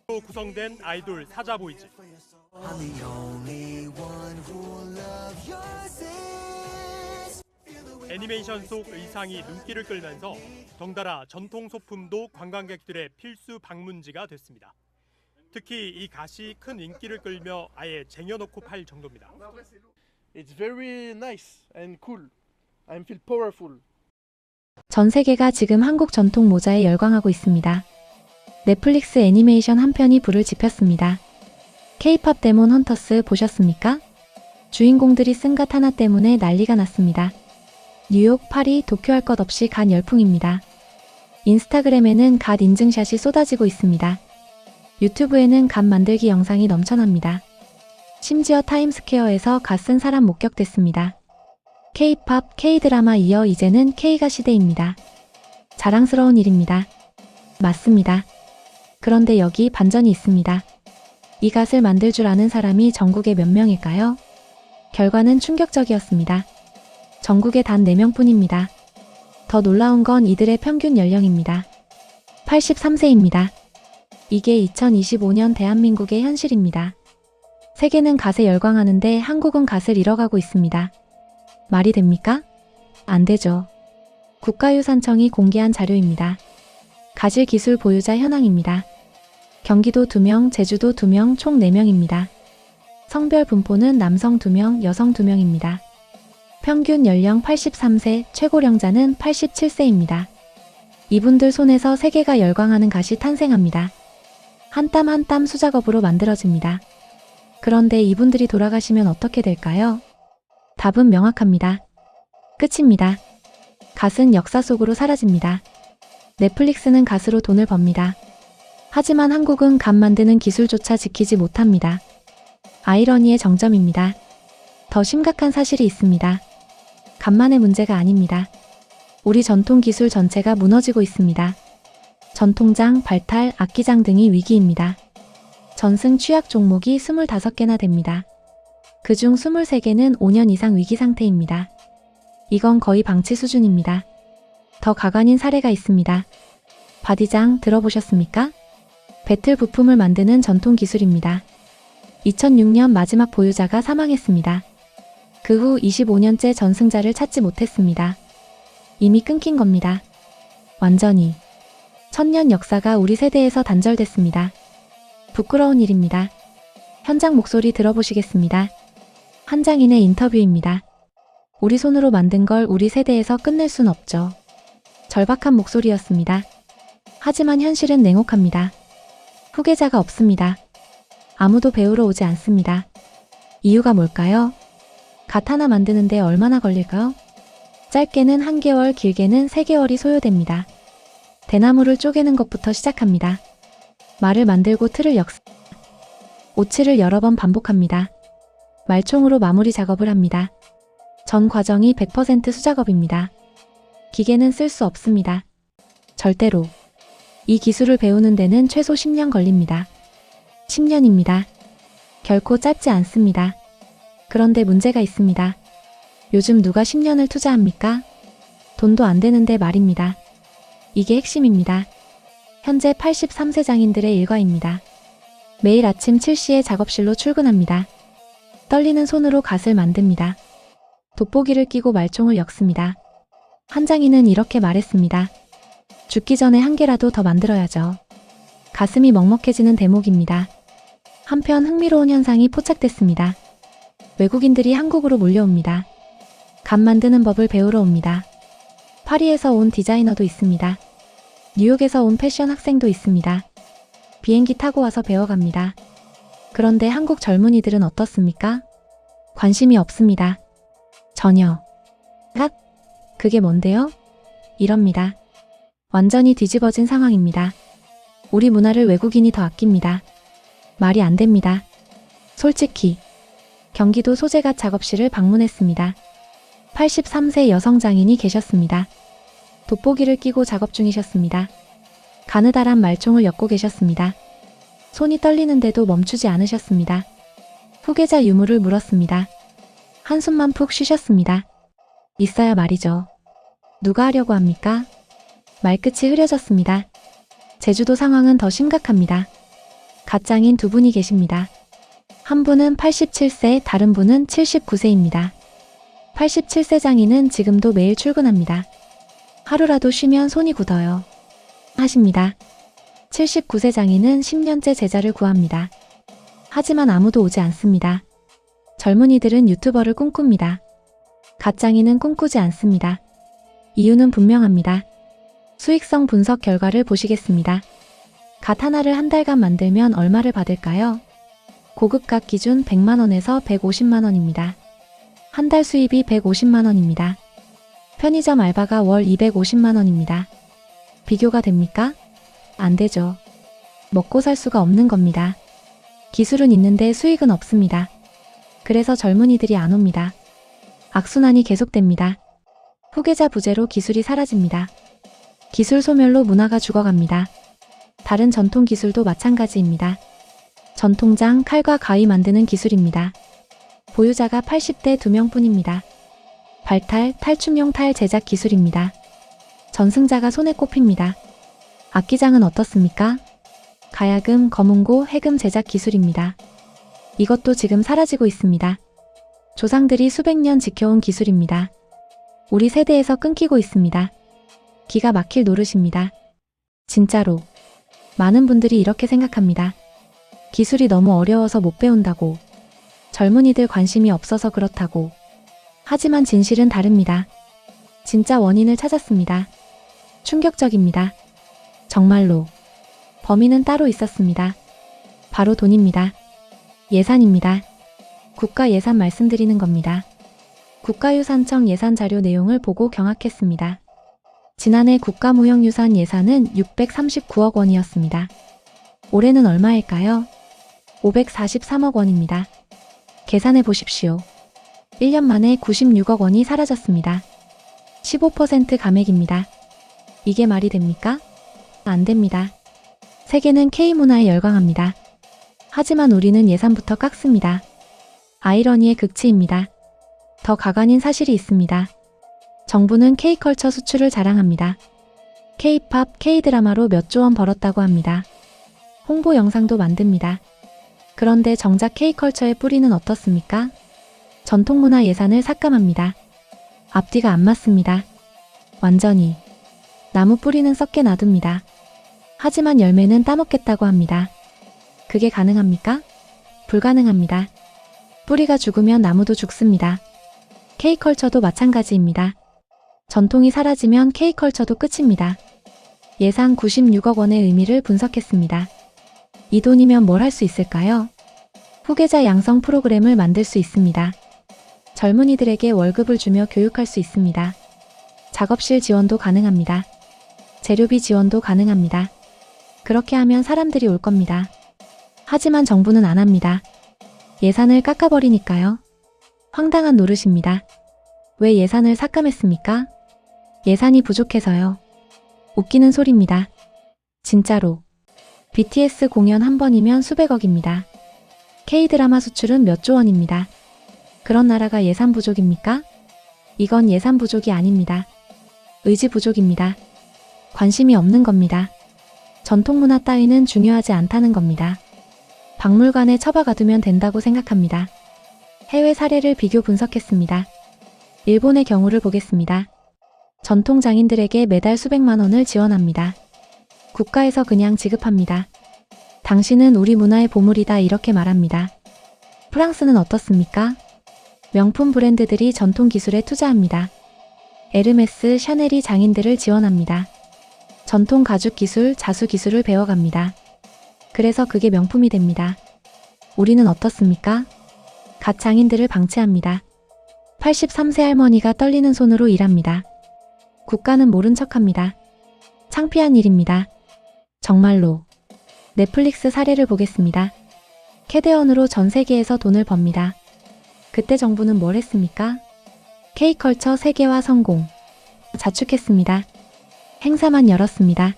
로 구성된 아이돌 사자보이즈. 애니메이션 속 의상이 눈길을 끌면서 덩달아 전통 소품도 관광객들의 필수 방문지가 됐습니다. 특히 이 갓이 큰 인기를 끌며 아예 쟁여놓고 팔 정도입니다. It's very nice and cool. I feel powerful. 전 세계가 지금 한국 전통 모자에 열광하고 있습니다. 넷플릭스 애니메이션 한 편이 불을 지폈습니다. K-팝 데몬 헌터스 보셨습니까? 주인공들이 쓴 갓 하나 때문에 난리가 났습니다. 뉴욕, 파리, 도쿄 할 것 없이 갓 열풍입니다. 인스타그램에는 갓 인증샷이 쏟아지고 있습니다. 유튜브에는 갓 만들기 영상이 넘쳐납니다. 심지어 타임스퀘어에서 갓 쓴 사람 목격됐습니다. K-팝, K-드라마 이어 이제는 K가 시대입니다. 자랑스러운 일입니다. 맞습니다. 그런데 여기 반전이 있습니다. 이 갓을 만들 줄 아는 사람이 전국에 몇 명일까요? 결과는 충격적이었습니다. 전국에 단 4명뿐입니다. 더 놀라운 건 이들의 평균 연령입니다. 83세입니다. 이게 2025년 대한민국의 현실입니다. 세계는 갓에 열광하는데 한국은 갓을 잃어가고 있습니다. 말이 됩니까? 안 되죠. 국가유산청이 공개한 자료입니다. 가실 기술 보유자 현황입니다. 경기도 2명, 제주도 2명, 총 4명입니다. 성별 분포는 남성 2명, 여성 2명입니다. 평균 연령 83세, 최고령자는 87세입니다. 이분들 손에서 세계가 열광하는 갓이 탄생합니다. 한 땀 한 땀 수작업으로 만들어집니다. 그런데 이분들이 돌아가시면 어떻게 될까요? 답은 명확합니다. 끝입니다. 갓은 역사 속으로 사라집니다. 넷플릭스는 갓으로 돈을 법니다. 하지만 한국은 갓 만드는 기술조차 지키지 못합니다. 아이러니의 정점입니다. 더 심각한 사실이 있습니다. 갓만의 문제가 아닙니다. 우리 전통 기술 전체가 무너지고 있습니다. 전통장, 발탈, 악기장 등이 위기입니다. 전승 취약 종목이 25개나 됩니다. 그중 23개는 5년 이상 위기 상태입니다. 이건 거의 방치 수준입니다. 더 가관인 사례가 있습니다. 바디장 들어보셨습니까? 배틀 부품을 만드는 전통 기술입니다. 2006년 마지막 보유자가 사망했습니다. 그 후 25년째 전승자를 찾지 못했습니다. 이미 끊긴 겁니다. 완전히. 1000년 역사가 우리 세대에서 단절됐습니다. 부끄러운 일입니다. 현장 목소리 들어보시겠습니다. 한 장인의 인터뷰입니다. 우리 손으로 만든 걸 우리 세대에서 끝낼 순 없죠. 절박한 목소리였습니다. 하지만 현실은 냉혹합니다. 후계자가 없습니다. 아무도 배우러 오지 않습니다. 이유가 뭘까요? 갓 하나 만드는데 얼마나 걸릴까요? 짧게는 1개월, 길게는 3개월이 소요됩니다. 대나무를 쪼개는 것부터 시작합니다. 말을 만들고 틀을 오칠을 여러 번 반복합니다. 말총으로 마무리 작업을 합니다. 전 과정이 100% 수작업입니다. 기계는 쓸 수 없습니다. 절대로. 이 기술을 배우는 데는 최소 10년 걸립니다. 10년입니다. 결코 짧지 않습니다. 그런데 문제가 있습니다. 요즘 누가 10년을 투자합니까? 돈도 안 되는데 말입니다. 이게 핵심입니다. 현재 83세 장인들의 일과입니다. 매일 아침 7시에 작업실로 출근합니다. 떨리는 손으로 갓을 만듭니다. 돋보기를 끼고 말총을 엮습니다. 한 장인은 이렇게 말했습니다. 죽기 전에 한 개라도 더 만들어야죠. 가슴이 먹먹해지는 대목입니다. 한편 흥미로운 현상이 포착됐습니다. 외국인들이 한국으로 몰려옵니다. 갓 만드는 법을 배우러 옵니다. 파리에서 온 디자이너도 있습니다. 뉴욕에서 온 패션 학생도 있습니다. 비행기 타고 와서 배워갑니다. 그런데 한국 젊은이들은 어떻습니까? 관심이 없습니다. 전혀. 갓? 그게 뭔데요? 이럽니다. 완전히 뒤집어진 상황입니다. 우리 문화를 외국인이 더 아낍니다. 말이 안 됩니다. 솔직히. 경기도 소재갓 작업실을 방문했습니다. 83세 여성 장인이 계셨습니다. 돋보기를 끼고 작업 중이셨습니다. 가느다란 말총을 엮고 계셨습니다. 손이 떨리는데도 멈추지 않으셨습니다. 후계자 유무를 물었습니다. 한숨만 푹 쉬셨습니다. 있어야 말이죠. 누가 하려고 합니까? 말끝이 흐려졌습니다. 제주도 상황은 더 심각합니다. 가장인 두 분이 계십니다. 한 분은 87세, 다른 분은 79세입니다. 87세 장인은 지금도 매일 출근합니다. 하루라도 쉬면 손이 굳어요. 하십니다. 79세 장인은 10년째 제자를 구합니다. 하지만 아무도 오지 않습니다. 젊은이들은 유튜버를 꿈꿉니다. 갓장인은 꿈꾸지 않습니다. 이유는 분명합니다. 수익성 분석 결과를 보시겠습니다. 갓 하나를 한 달간 만들면 얼마를 받을까요? 고급 갓 기준 100만원에서 150만원입니다. 한 달 수입이 150만원입니다. 편의점 알바가 월 250만원입니다. 비교가 됩니까? 안 되죠. 먹고 살 수가 없는 겁니다. 기술은 있는데 수익은 없습니다. 그래서 젊은이들이 안 옵니다. 악순환이 계속됩니다. 후계자 부재로 기술이 사라집니다. 기술 소멸로 문화가 죽어갑니다. 다른 전통 기술도 마찬가지입니다. 전통장, 칼과 가위 만드는 기술입니다. 보유자가 80대 2명뿐입니다. 발탈, 탈춤용 탈 제작 기술입니다. 전승자가 손에 꼽힙니다. 악기장은 어떻습니까? 가야금, 검은고, 해금 제작 기술입니다. 이것도 지금 사라지고 있습니다. 조상들이 수백 년 지켜온 기술입니다. 우리 세대에서 끊기고 있습니다. 기가 막힐 노릇입니다. 진짜로. 많은 분들이 이렇게 생각합니다. 기술이 너무 어려워서 못 배운다고. 젊은이들 관심이 없어서 그렇다고. 하지만 진실은 다릅니다. 진짜 원인을 찾았습니다. 충격적입니다. 정말로. 범인은 따로 있었습니다. 바로 돈입니다. 예산입니다. 국가 예산 말씀드리는 겁니다. 국가유산청 예산 자료 내용을 보고 경악했습니다. 지난해 국가무형유산 예산은 639억 원이었습니다. 올해는 얼마일까요? 543억 원입니다. 계산해 보십시오. 1년 만에 96억 원이 사라졌습니다. 15% 감액입니다. 이게 말이 됩니까? 안 됩니다. 세계는 K문화에 열광합니다. 하지만 우리는 예산부터 깎습니다. 아이러니의 극치입니다. 더 가관인 사실이 있습니다. 정부는 K컬처 수출을 자랑합니다. K팝, K드라마로 몇 조 원 벌었다고 합니다. 홍보 영상도 만듭니다. 그런데 정작 K컬처의 뿌리는 어떻습니까? 전통문화 예산을 삭감합니다. 앞뒤가 안 맞습니다. 완전히. 나무 뿌리는 썩게 놔둡니다. 하지만 열매는 따먹겠다고 합니다. 그게 가능합니까? 불가능합니다. 뿌리가 죽으면 나무도 죽습니다. K컬처도 마찬가지입니다. 전통이 사라지면 K컬처도 끝입니다. 예상 96억 원의 의미를 분석했습니다. 이 돈이면 뭘 할 수 있을까요? 후계자 양성 프로그램을 만들 수 있습니다. 젊은이들에게 월급을 주며 교육할 수 있습니다. 작업실 지원도 가능합니다. 재료비 지원도 가능합니다. 그렇게 하면 사람들이 올 겁니다. 하지만 정부는 안 합니다. 예산을 깎아버리니까요. 황당한 노릇입니다. 왜 예산을 삭감했습니까? 예산이 부족해서요. 웃기는 소리입니다. 진짜로. BTS 공연 한 번이면 수백억입니다. K드라마 수출은 몇 조 원입니다. 그런 나라가 예산 부족입니까? 이건 예산 부족이 아닙니다. 의지 부족입니다. 관심이 없는 겁니다. 전통문화 따위는 중요하지 않다는 겁니다. 박물관에 처박아두면 된다고 생각합니다. 해외 사례를 비교 분석했습니다. 일본의 경우를 보겠습니다. 전통 장인들에게 매달 수백만 원을 지원합니다. 국가에서 그냥 지급합니다. 당신은 우리 문화의 보물이다 이렇게 말합니다. 프랑스는 어떻습니까? 명품 브랜드들이 전통 기술에 투자합니다. 에르메스, 샤넬이 장인들을 지원합니다. 전통 가죽 기술, 자수 기술을 배워갑니다. 그래서 그게 명품이 됩니다. 우리는 어떻습니까? 갓 장인들을 방치합니다. 83세 할머니가 떨리는 손으로 일합니다. 국가는 모른 척합니다. 창피한 일입니다. 정말로. 넷플릭스 사례를 보겠습니다. 캐대언으로 전 세계에서 돈을 법니다. 그때 정부는 뭘 했습니까? K컬처 세계화 성공. 자축했습니다. 행사만 열었습니다.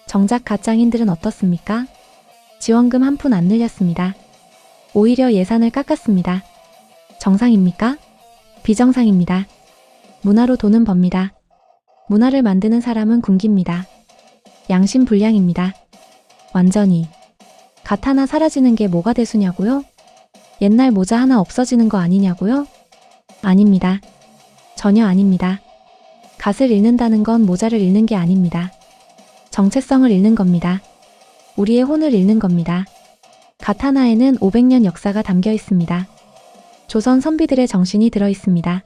정작 가장인들은 어떻습니까? 지원금 한 푼 안 늘렸습니다. 오히려 예산을 깎았습니다. 정상입니까? 비정상입니다. 문화로 돈은 법니다. 문화를 만드는 사람은 굶깁니다. 양심불량입니다. 완전히. 갓 하나 사라지는 게 뭐가 대수냐고요? 옛날 모자 하나 없어지는 거 아니냐고요? 아닙니다. 전혀 아닙니다. 갓을 잃는다는 건 모자를 잃는 게 아닙니다. 정체성을 잃는 겁니다. 우리의 혼을 잃는 겁니다. 갓 하나에는 500년 역사가 담겨 있습니다. 조선 선비들의 정신이 들어 있습니다.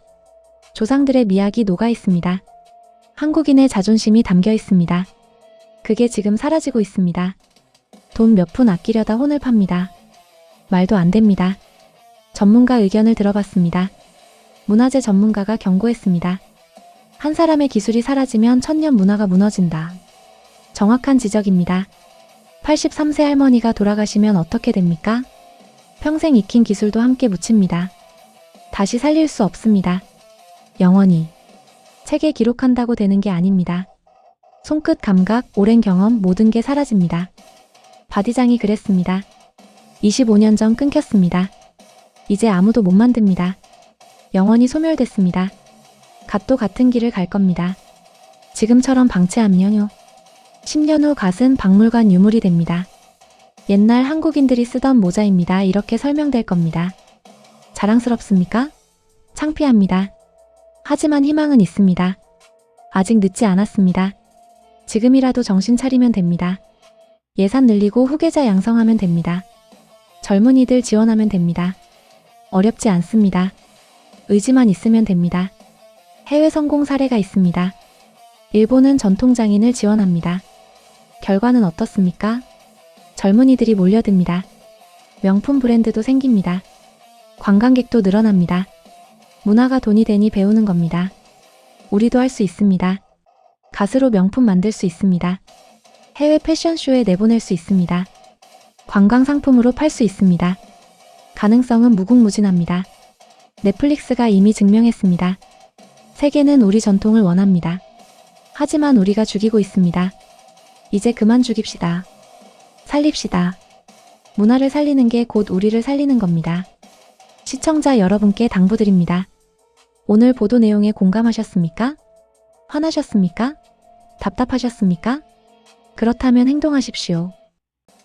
조상들의 미학이 녹아 있습니다. 한국인의 자존심이 담겨 있습니다. 그게 지금 사라지고 있습니다. 돈 몇 푼 아끼려다 혼을 팝니다. 말도 안 됩니다. 전문가 의견을 들어봤습니다. 문화재 전문가가 경고했습니다. 한 사람의 기술이 사라지면 천년 문화가 무너진다. 정확한 지적입니다. 83세 할머니가 돌아가시면 어떻게 됩니까? 평생 익힌 기술도 함께 묻힙니다. 다시 살릴 수 없습니다. 영원히. 책에 기록한다고 되는 게 아닙니다. 손끝 감각, 오랜 경험, 모든 게 사라집니다. 바디장이 그랬습니다. 25년 전 끊겼습니다. 이제 아무도 못 만듭니다. 영원히 소멸됐습니다. 갓도 같은 길을 갈 겁니다. 지금처럼 방치하면요. 10년 후 갓은 박물관 유물이 됩니다. 옛날 한국인들이 쓰던 모자입니다. 이렇게 설명될 겁니다. 자랑스럽습니까? 창피합니다. 하지만 희망은 있습니다. 아직 늦지 않았습니다. 지금이라도 정신 차리면 됩니다. 예산 늘리고 후계자 양성하면 됩니다. 젊은이들 지원하면 됩니다. 어렵지 않습니다. 의지만 있으면 됩니다. 해외 성공 사례가 있습니다. 일본은 전통장인을 지원합니다. 결과는 어떻습니까? 젊은이들이 몰려듭니다. 명품 브랜드도 생깁니다. 관광객도 늘어납니다. 문화가 돈이 되니 배우는 겁니다. 우리도 할 수 있습니다. 갓으로 명품 만들 수 있습니다. 해외 패션쇼에 내보낼 수 있습니다. 관광 상품으로 팔 수 있습니다. 가능성은 무궁무진합니다. 넷플릭스가 이미 증명했습니다. 세계는 우리 전통을 원합니다. 하지만 우리가 죽이고 있습니다. 이제 그만 죽입시다. 살립시다. 문화를 살리는 게 곧 우리를 살리는 겁니다. 시청자 여러분께 당부드립니다. 오늘 보도 내용에 공감하셨습니까? 화나셨습니까? 답답하셨습니까? 그렇다면 행동하십시오.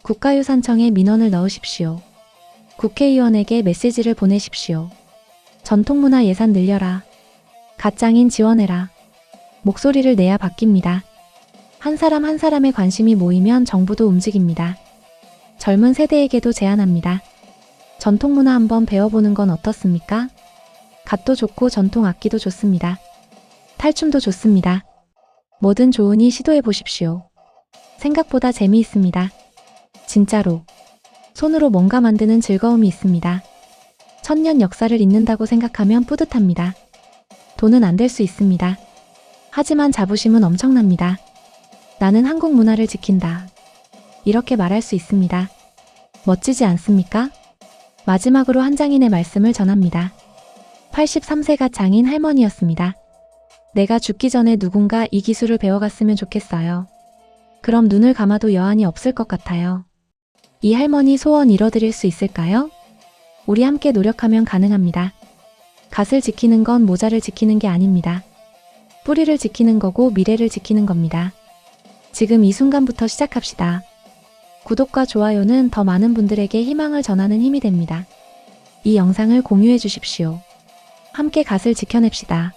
국가유산청에 민원을 넣으십시오. 국회의원에게 메시지를 보내십시오. 전통문화 예산 늘려라. 갓장인 지원해라. 목소리를 내야 바뀝니다. 한 사람 한 사람의 관심이 모이면 정부도 움직입니다. 젊은 세대에게도 제안합니다. 전통문화 한번 배워보는 건 어떻습니까? 갓도 좋고 전통 악기도 좋습니다. 탈춤도 좋습니다. 뭐든 좋으니 시도해 보십시오. 생각보다 재미있습니다. 진짜로. 손으로 뭔가 만드는 즐거움이 있습니다. 천년 역사를 잇는다고 생각하면 뿌듯합니다. 돈은 안 될 수 있습니다. 하지만 자부심은 엄청납니다. 나는 한국 문화를 지킨다. 이렇게 말할 수 있습니다. 멋지지 않습니까? 마지막으로 한 장인의 말씀을 전합니다. 83세가 장인 할머니였습니다. 내가 죽기 전에 누군가 이 기술을 배워갔으면 좋겠어요. 그럼 눈을 감아도 여한이 없을 것 같아요. 이 할머니 소원 이뤄드릴 수 있을까요? 우리 함께 노력하면 가능합니다. 갓을 지키는 건 모자를 지키는 게 아닙니다. 뿌리를 지키는 거고 미래를 지키는 겁니다. 지금 이 순간부터 시작합시다. 구독과 좋아요는 더 많은 분들에게 희망을 전하는 힘이 됩니다. 이 영상을 공유해 주십시오. 함께 갓을 지켜냅시다.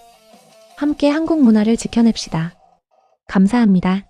함께 한국 문화를 지켜냅시다. 감사합니다.